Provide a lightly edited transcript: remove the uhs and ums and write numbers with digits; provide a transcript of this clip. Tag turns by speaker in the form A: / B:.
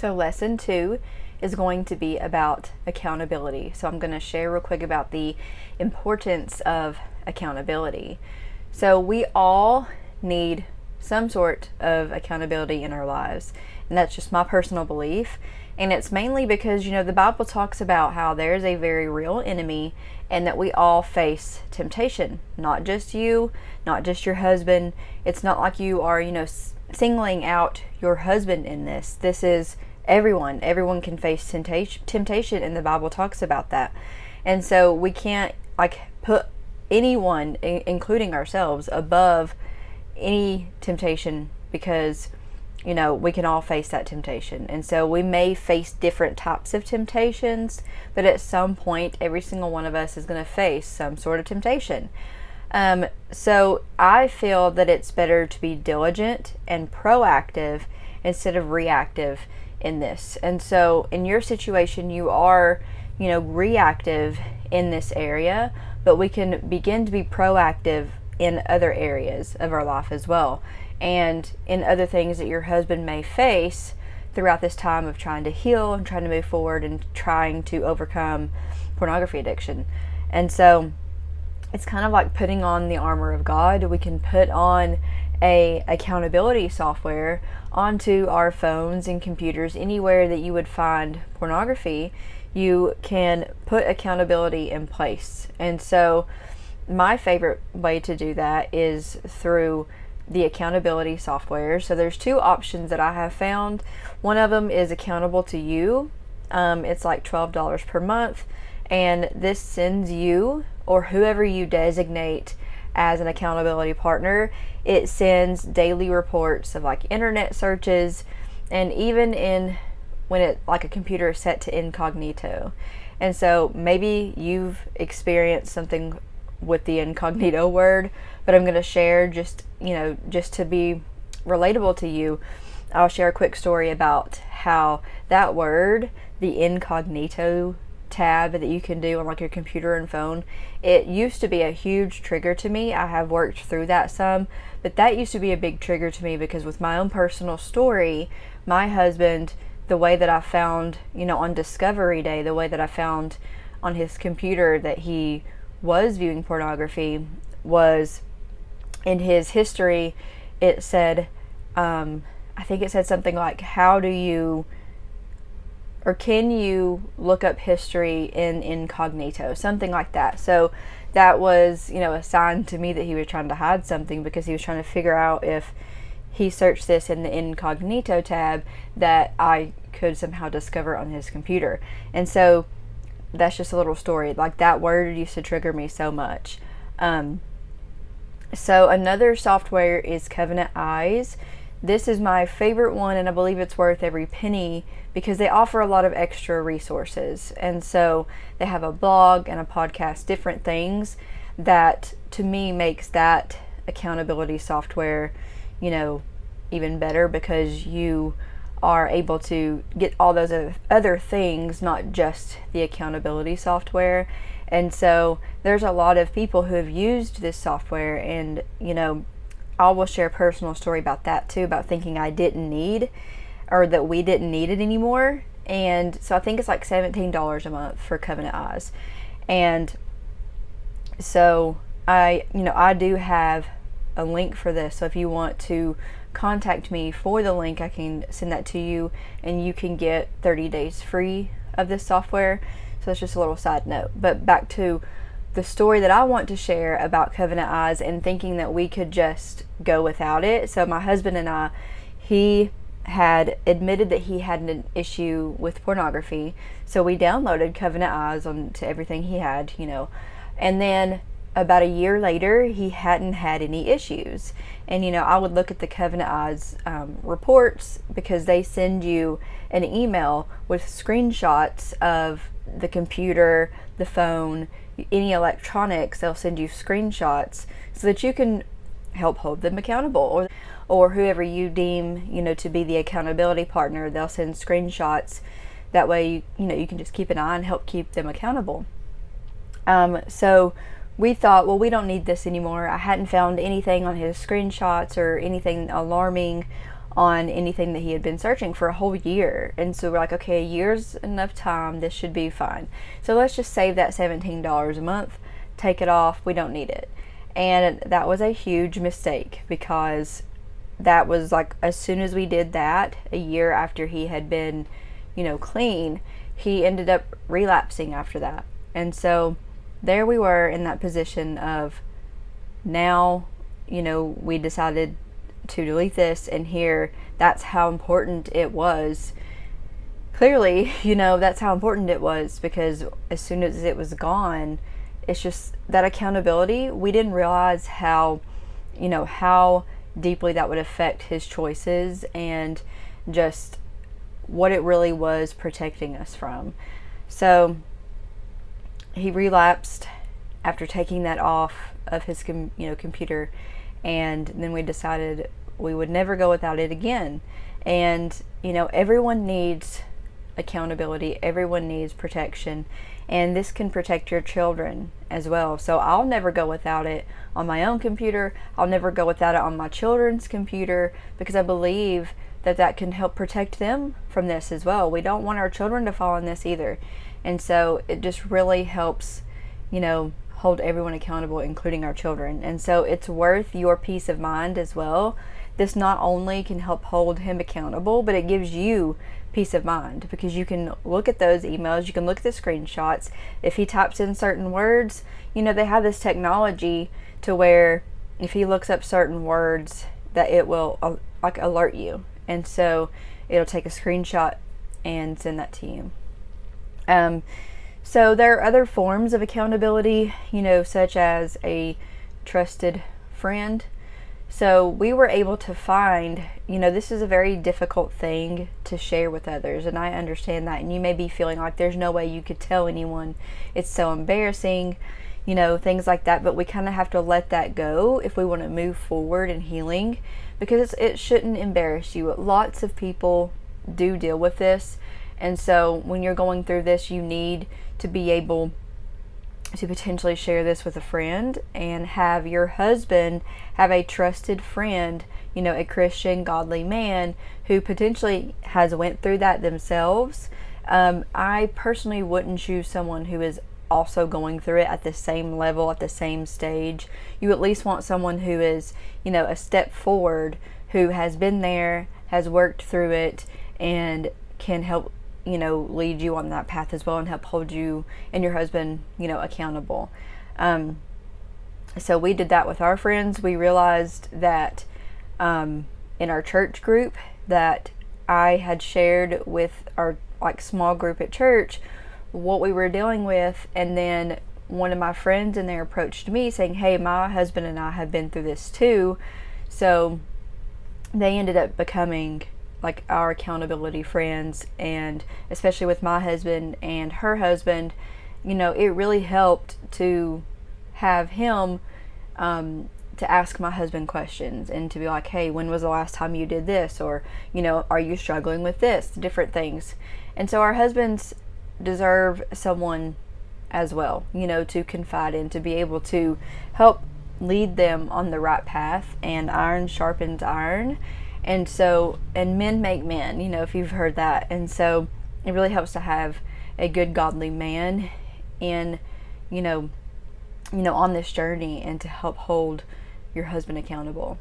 A: So lesson 2 is going to be about accountability. So I'm going to share real quick about the importance of accountability. So we all need some sort of accountability in our lives, and that's just my personal belief. And it's mainly because, the Bible talks about how there's a very real enemy and that we all face temptation. Not just you, not just your husband. It's not like you are, singling out your husband in this. This is everyone. Everyone can face temptation, and the Bible talks about that. And so we can't put anyone, including ourselves, above any temptation, because we can all face that temptation. And so we may face different types of temptations, but at some point every single one of us is going to face some sort of temptation. So I feel that it's better to be diligent and proactive instead of reactive in this. And so in your situation, you are, reactive in this area, but we can begin to be proactive in other areas of our life as well, and in other things that your husband may face throughout this time of trying to heal and trying to move forward and trying to overcome pornography addiction. And so it's kind of like putting on the armor of God. We can put on a accountability software onto our phones and computers. Anywhere that you would find pornography, you can put accountability in place. And so my favorite way to do that is through the accountability software. So there's 2 options that I have found. One of them is Accountable to You. It's like $12 per month, and this sends you, or whoever you designate as an accountability partner, it sends daily reports of internet searches, and even when a computer is set to incognito. And so maybe you've experienced something with the incognito word, but I'm going to share just to be relatable to you. I'll share a quick story about how that word, the incognito tab that you can do on your computer and phone, it used to be a huge trigger to me. I have worked through that some, but that used to be a big trigger to me because with my own personal story, my husband, the way that I found, on Discovery Day, the way that I found on his computer that he was viewing pornography was in his history. It said, I think it said something like, can you look up history in incognito? Something like that. So that was, a sign to me that he was trying to hide something, because he was trying to figure out if he searched this in the incognito tab that I could somehow discover on his computer. And so that's just a little story. That word used to trigger me so much. So another software is Covenant Eyes. This is my favorite one, and I believe it's worth every penny because they offer a lot of extra resources. And so they have a blog and a podcast, different things that to me makes that accountability software, even better, because you are able to get all those other things, not just the accountability software. And so there's a lot of people who have used this software, and I will share a personal story about that too, about thinking I didn't need, or that we didn't need it anymore. And so I think it's like $17 a month for Covenant Eyes. And so I do have a link for this. So if you want to contact me for the link, I can send that to you, and you can get 30 days free of this software. So that's just a little side note. But back to the story that I want to share about Covenant Eyes and thinking that we could just go without it. So my husband and I, he had admitted that he had an issue with pornography. So we downloaded Covenant Eyes onto everything he had, and then about a year later, he hadn't had any issues. And, I would look at the Covenant Eyes reports, because they send you an email with screenshots of the computer, the phone, any electronics. They'll send you screenshots so that you can help hold them accountable, or whoever you deem, to be the accountability partner. They'll send screenshots. That way, you can just keep an eye and help keep them accountable. So we thought, well, we don't need this anymore. I hadn't found anything on his screenshots or anything alarming on anything that he had been searching for a whole year. And so we're like, okay, a year's enough time, this should be fine. So let's just save that $17 a month, take it off, we don't need it. And that was a huge mistake, because that was like, as soon as we did that, a year after he had been, clean, he ended up relapsing after that. And so there we were in that position of, now, we decided to delete this, and here, that's how important it was. Clearly, that's how important it was, because as soon as it was gone, it's just that accountability. We didn't realize how deeply that would affect his choices, and just what it really was protecting us from. So he relapsed after taking that off of his computer, and then we decided we would never go without it again. And everyone needs accountability, everyone needs protection, and this can protect your children as well. So I'll never go without it on my own computer, I'll never go without it on my children's computer, because I believe that can help protect them from this as well. We don't want our children to fall in this either. And so it just really helps, hold everyone accountable, including our children. And so it's worth your peace of mind as well. This not only can help hold him accountable, but it gives you peace of mind, because you can look at those emails, you can look at the screenshots. If he types in certain words, they have this technology to where if he looks up certain words, that it will alert you. And so it'll take a screenshot and send that to you. So there are other forms of accountability, such as a trusted friend. So we were able to find, this is a very difficult thing to share with others, and I understand that. And you may be feeling like there's no way you could tell anyone. It's so embarrassing, things like that. But we kind of have to let that go if we want to move forward in healing, because it shouldn't embarrass you. Lots of people do deal with this. And so when you're going through this, you need to be able to potentially share this with a friend, and have your husband have a trusted friend, a Christian, godly man who potentially has went through that themselves. I personally wouldn't choose someone who is also going through it at the same level, at the same stage. You at least want someone who is, a step forward, who has been there, has worked through it, and can help lead you on that path as well, and help hold you and your husband accountable. So we did that with our friends. We realized that in our church group that I had shared with our small group at church what we were dealing with, and then one of my friends in there approached me saying, hey, my husband and I have been through this too. So they ended up becoming our accountability friends. And especially with my husband and her husband, it really helped to have him to ask my husband questions, and to be like, hey, when was the last time you did this? Or, are you struggling with this? Different things. And so our husbands deserve someone as well, to confide in, to be able to help lead them on the right path. And iron sharpens iron. And so, and men make men, if you've heard that. And so it really helps to have a good godly man in, on this journey, and to help hold your husband accountable.